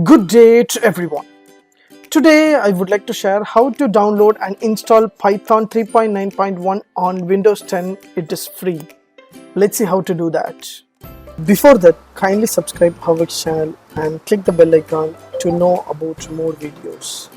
Good day to everyone. Today I would like to share how to download and install Python 3.9.1 on Windows 10. It is free. Let's see how to do that. Before that, kindly subscribe HowXT channel and click the bell icon to know about more videos.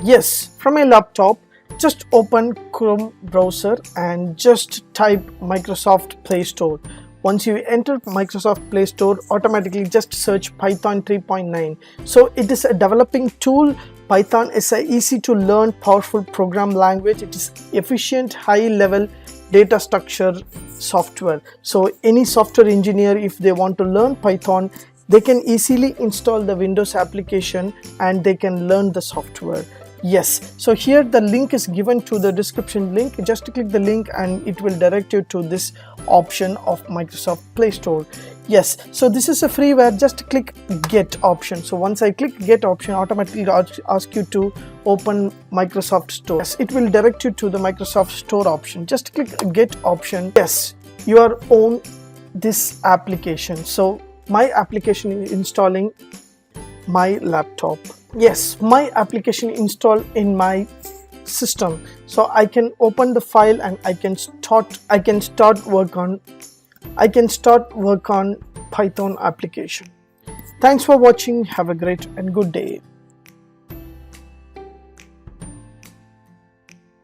Yes, from a laptop, just open Chrome browser and just type Microsoft Play Store. Once you enter Microsoft Play Store, automatically just search Python 3.9. So it is a developing tool. Python is an easy to learn, powerful program language. It is efficient, high level data structure software. So any software engineer, if they want to learn Python, they can easily install the Windows application and they can learn the software. Yes, so here the link is given to the description link. Just click the link and it will direct you to this option of Microsoft Play Store. Yes, so this is a freeware. Just click get option. So once I click get option, automatically ask you to open Microsoft Store. Yes, it will direct you to the Microsoft Store option. Just click get option. Yes, you are on this application. So my application is installing my laptop. Yes, my application installed in my system, so I can open the file and I can start work on Python application. Thanks for watching. Have a great and good day.